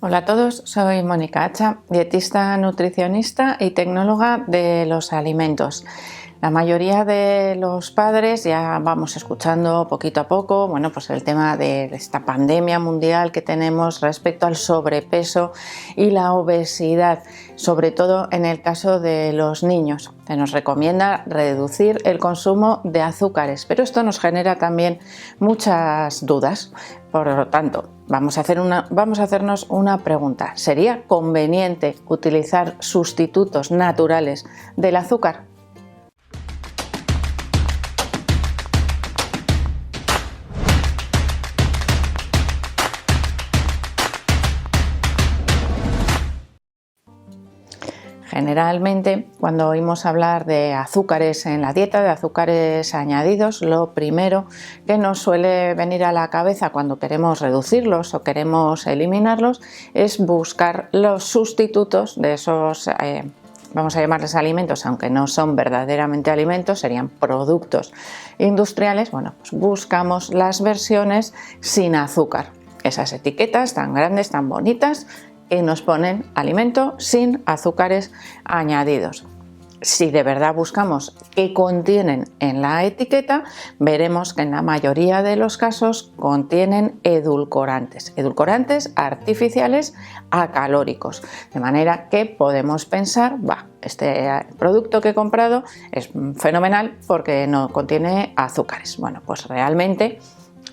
Hola a todos, soy Mónica Hacha, dietista, nutricionista y tecnóloga de los alimentos. La mayoría de los padres ya vamos escuchando poquito a poco, pues el tema de esta pandemia mundial que tenemos respecto al sobrepeso y la obesidad, sobre todo en el caso de los niños. Se nos recomienda reducir el consumo de azúcares, pero esto nos genera también muchas dudas. Por lo tanto, vamos a hacernos una pregunta. ¿Sería conveniente utilizar sustitutos naturales del azúcar? Generalmente, cuando oímos hablar de azúcares en la dieta, de azúcares añadidos, lo primero que nos suele venir a la cabeza cuando queremos reducirlos o queremos eliminarlos es buscar los sustitutos de esos, vamos a llamarles alimentos, aunque no son verdaderamente alimentos, serían productos industriales. Pues buscamos las versiones sin azúcar, esas etiquetas tan grandes, tan bonitas, que nos ponen alimento sin azúcares añadidos. Si de verdad buscamos qué contienen en la etiqueta, veremos que en la mayoría de los casos contienen edulcorantes artificiales acalóricos, de manera que podemos pensar, este producto que he comprado es fenomenal porque no contiene azúcares. Pues realmente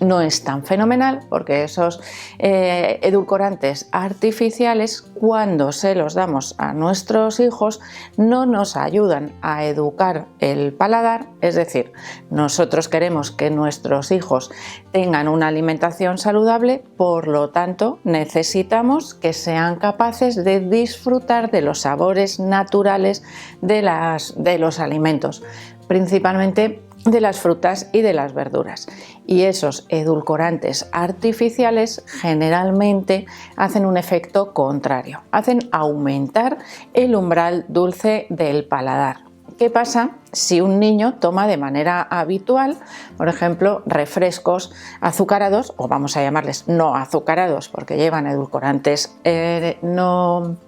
no es tan fenomenal, porque esos edulcorantes artificiales, cuando se los damos a nuestros hijos, no nos ayudan a educar el paladar. Es decir, nosotros queremos que nuestros hijos tengan una alimentación saludable, por lo tanto necesitamos que sean capaces de disfrutar de los sabores naturales de los alimentos, principalmente de las frutas y de las verduras. Y esos edulcorantes artificiales generalmente hacen un efecto contrario, hacen aumentar el umbral dulce del paladar. ¿Qué pasa si un niño toma de manera habitual, por ejemplo, refrescos azucarados, o vamos a llamarles no azucarados porque llevan edulcorantes no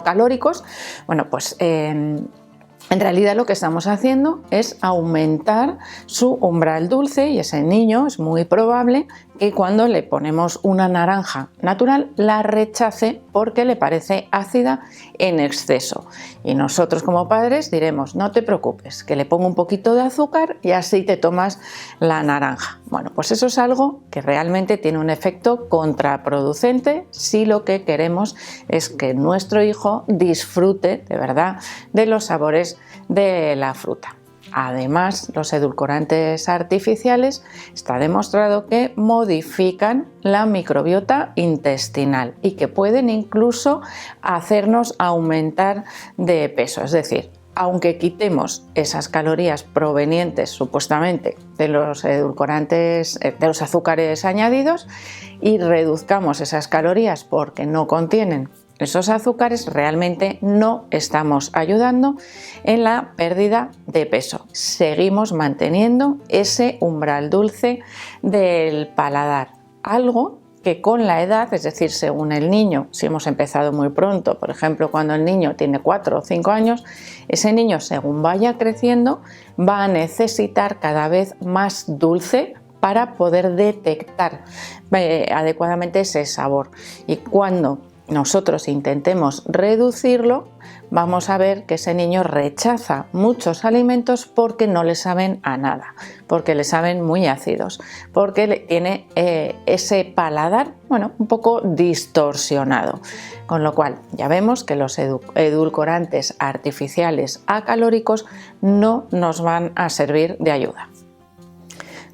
calóricos? En realidad lo que estamos haciendo es aumentar su umbral dulce, y ese niño es muy probable que cuando le ponemos una naranja natural la rechace porque le parece ácida en exceso. Y nosotros como padres diremos: no te preocupes, que le pongo un poquito de azúcar y así te tomas la naranja. Pues eso es algo que realmente tiene un efecto contraproducente si lo que queremos es que nuestro hijo disfrute de verdad de los sabores de la fruta. Además, los edulcorantes artificiales está demostrado que modifican la microbiota intestinal y que pueden incluso hacernos aumentar de peso. Es decir, aunque quitemos esas calorías provenientes supuestamente de los edulcorantes, de los azúcares añadidos, y reduzcamos esas calorías porque no contienen esos azúcares, realmente no estamos ayudando en la pérdida de peso. Seguimos manteniendo ese umbral dulce del paladar, algo que con la edad, es decir, según el niño, si hemos empezado muy pronto, por ejemplo, cuando el niño tiene 4 o 5 años, ese niño, según vaya creciendo, va a necesitar cada vez más dulce para poder detectar adecuadamente ese sabor. Y cuando nosotros intentemos reducirlo, vamos a ver que ese niño rechaza muchos alimentos porque no le saben a nada, porque le saben muy ácidos, porque tiene ese paladar un poco distorsionado. Con lo cual ya vemos que los edulcorantes artificiales acalóricos no nos van a servir de ayuda.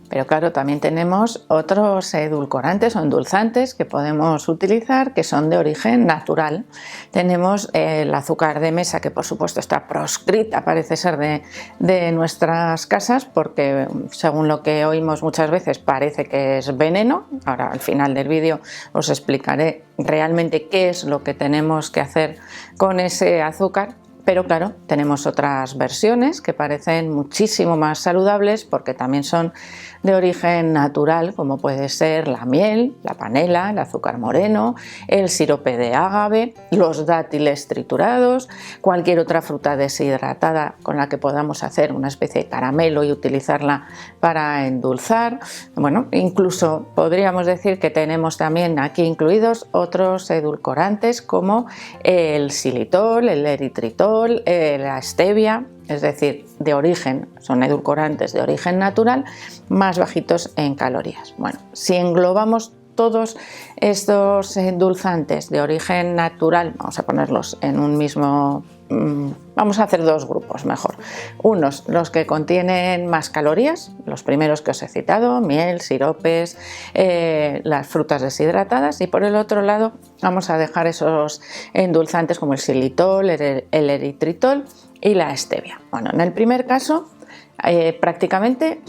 Pero claro, también tenemos otros edulcorantes o endulzantes que podemos utilizar que son de origen natural. Tenemos el azúcar de mesa, que por supuesto está proscrita, parece ser, de nuestras casas, porque según lo que oímos muchas veces parece que es veneno. Ahora al final del vídeo os explicaré realmente qué es lo que tenemos que hacer con ese azúcar. Pero claro, tenemos otras versiones que parecen muchísimo más saludables porque también son de origen natural, como puede ser la miel, la panela, el azúcar moreno, el sirope de ágave, los dátiles triturados, cualquier otra fruta deshidratada con la que podamos hacer una especie de caramelo y utilizarla para endulzar. Bueno, incluso podríamos decir que tenemos también aquí incluidos otros edulcorantes como el xilitol, el eritritol, la stevia, es decir, de origen, son edulcorantes de origen natural, más bajitos en calorías. Bueno, si englobamos todos estos endulzantes de origen natural, vamos a ponerlos en un mismo, vamos a hacer dos grupos mejor. Unos, los que contienen más calorías, los primeros que os he citado, miel, siropes, las frutas deshidratadas, y por el otro lado vamos a dejar esos endulzantes como el xilitol, el eritritol y la stevia. Bueno, en el primer caso prácticamente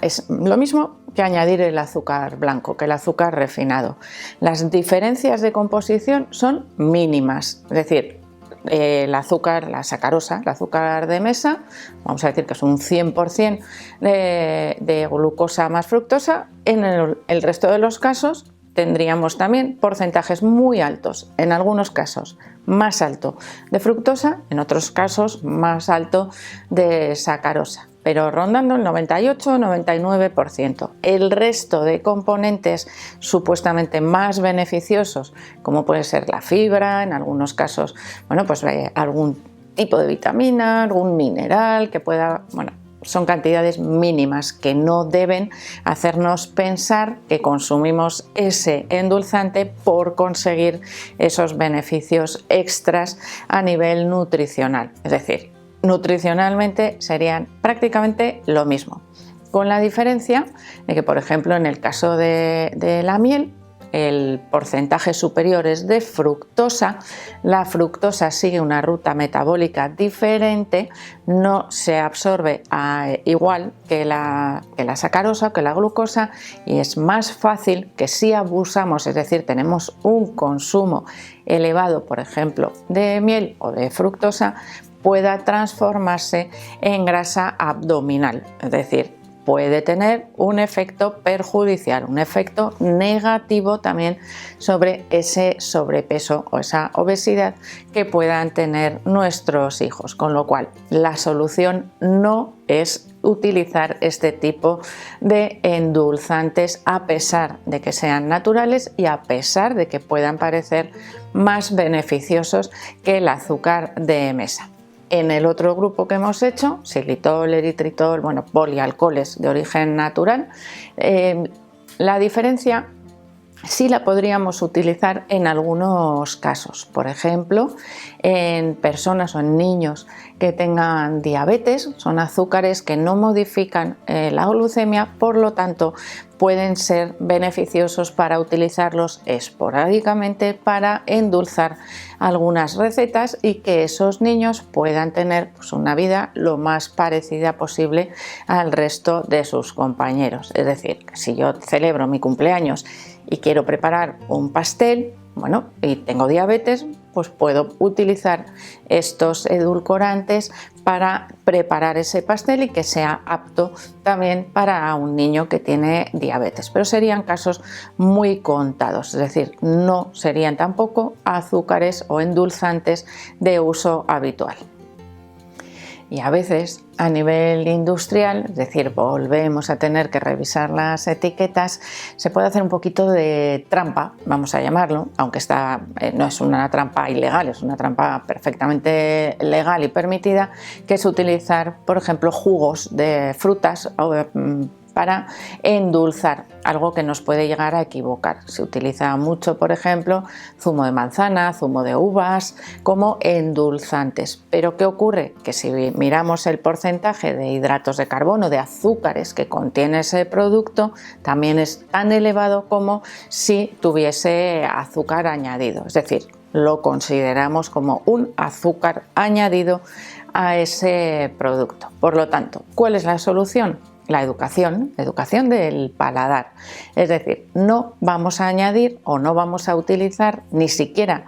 es lo mismo que añadir el azúcar blanco, que el azúcar refinado. Las diferencias de composición son mínimas, es decir, el azúcar, la sacarosa, el azúcar de mesa, vamos a decir que es un 100% de glucosa más fructosa. En el resto de los casos tendríamos también porcentajes muy altos, en algunos casos más alto de fructosa, en otros casos más alto de sacarosa, pero rondando el 98-99%. El resto de componentes supuestamente más beneficiosos, como puede ser la fibra, en algunos casos, bueno, pues algún tipo de vitamina, algún mineral que pueda, bueno, son cantidades mínimas que no deben hacernos pensar que consumimos ese endulzante por conseguir esos beneficios extras a nivel nutricional. Es decir, nutricionalmente serían prácticamente lo mismo, con la diferencia de que, por ejemplo, en el caso de la miel, el porcentaje superior es de fructosa. La fructosa sigue una ruta metabólica diferente, no se absorbe igual que la sacarosa o que la glucosa, y es más fácil que si abusamos, es decir, tenemos un consumo elevado, por ejemplo, de miel o de fructosa, pueda transformarse en grasa abdominal, es decir, puede tener un efecto perjudicial, un efecto negativo también sobre ese sobrepeso o esa obesidad que puedan tener nuestros hijos, con lo cual la solución no es utilizar este tipo de endulzantes a pesar de que sean naturales y a pesar de que puedan parecer más beneficiosos que el azúcar de mesa. En el otro grupo que hemos hecho, xilitol, eritritol, bueno, polialcoholes de origen natural, la diferencia sí la podríamos utilizar en algunos casos. Por ejemplo, en personas o en niños que tengan diabetes, son azúcares que no modifican la glucemia, por lo tanto pueden ser beneficiosos para utilizarlos esporádicamente para endulzar algunas recetas y que esos niños puedan tener pues, una vida lo más parecida posible al resto de sus compañeros. Es decir, que si yo celebro mi cumpleaños y quiero preparar un pastel, bueno, y tengo diabetes, pues puedo utilizar estos edulcorantes para preparar ese pastel y que sea apto también para un niño que tiene diabetes. Pero serían casos muy contados, es decir, no serían tampoco azúcares o endulzantes de uso habitual. Y a veces a nivel industrial, es decir, volvemos a tener que revisar las etiquetas, se puede hacer un poquito de trampa, vamos a llamarlo, aunque no es una trampa ilegal, es una trampa perfectamente legal y permitida, que es utilizar, por ejemplo, jugos de frutas para endulzar, algo que nos puede llegar a equivocar. Se utiliza mucho, por ejemplo, zumo de manzana, zumo de uvas como endulzantes. Pero ¿qué ocurre? Que si miramos el porcentaje de hidratos de carbono, de azúcares que contiene ese producto, también es tan elevado como si tuviese azúcar añadido. Es decir, lo consideramos como un azúcar añadido a ese producto. Por lo tanto, ¿cuál es la solución? La educación del paladar. Es decir, no vamos a añadir o no vamos a utilizar ni siquiera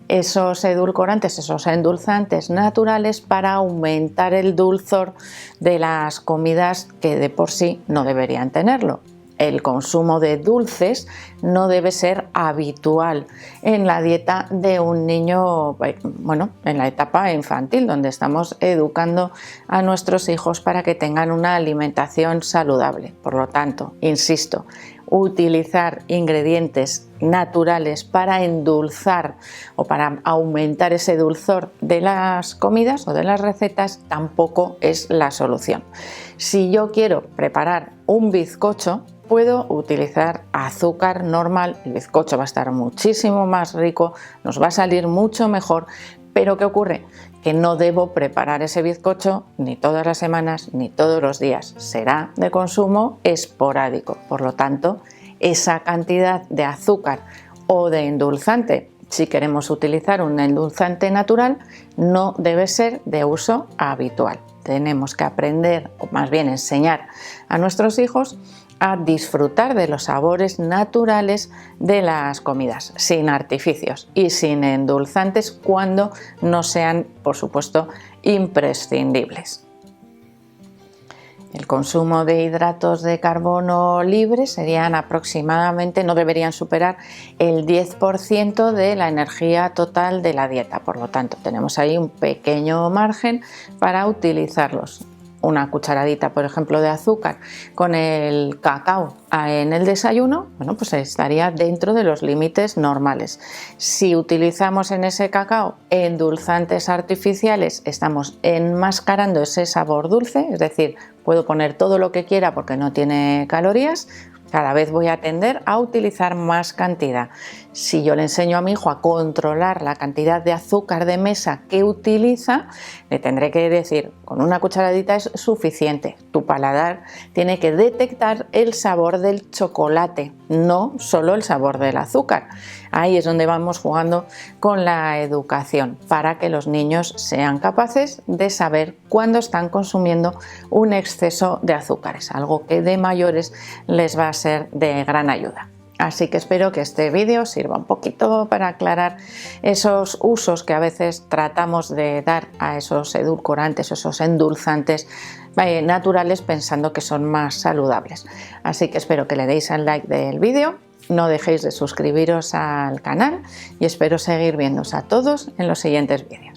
esos edulcorantes, esos endulzantes naturales para aumentar el dulzor de las comidas que de por sí no deberían tenerlo. El consumo de dulces no debe ser habitual en la dieta de un niño, bueno, en la etapa infantil, donde estamos educando a nuestros hijos para que tengan una alimentación saludable. Por lo tanto, insisto, utilizar ingredientes naturales para endulzar o para aumentar ese dulzor de las comidas o de las recetas tampoco es la solución. Si yo quiero preparar un bizcocho, puedo utilizar azúcar normal, el bizcocho va a estar muchísimo más rico, nos va a salir mucho mejor, pero ¿qué ocurre? Que no debo preparar ese bizcocho ni todas las semanas ni todos los días, será de consumo esporádico, por lo tanto, esa cantidad de azúcar o de endulzante, si queremos utilizar un endulzante natural, no debe ser de uso habitual. Tenemos que aprender, o más bien enseñar a nuestros hijos a disfrutar de los sabores naturales de las comidas, sin artificios y sin endulzantes cuando no sean, por supuesto, imprescindibles. El consumo de hidratos de carbono libres serían aproximadamente, no deberían superar el 10% de la energía total de la dieta. Por lo tanto, tenemos ahí un pequeño margen para utilizarlos. Una cucharadita, por ejemplo, de azúcar con el cacao en el desayuno, bueno, pues estaría dentro de los límites normales. Si utilizamos en ese cacao endulzantes artificiales, estamos enmascarando ese sabor dulce, es decir, puedo poner todo lo que quiera porque no tiene calorías. Cada vez voy a tender a utilizar más cantidad. Si yo le enseño a mi hijo a controlar la cantidad de azúcar de mesa que utiliza, le tendré que decir, con una cucharadita es suficiente. Tu paladar tiene que detectar el sabor del chocolate, no solo el sabor del azúcar. Ahí es donde vamos jugando con la educación, para que los niños sean capaces de saber cuándo están consumiendo un exceso de azúcares, algo que de mayores les va a ser de gran ayuda. Así que espero que este vídeo sirva un poquito para aclarar esos usos que a veces tratamos de dar a esos edulcorantes, esos endulzantes naturales pensando que son más saludables. Así que espero que le deis al like del vídeo, no dejéis de suscribiros al canal y espero seguir viéndoos a todos en los siguientes vídeos.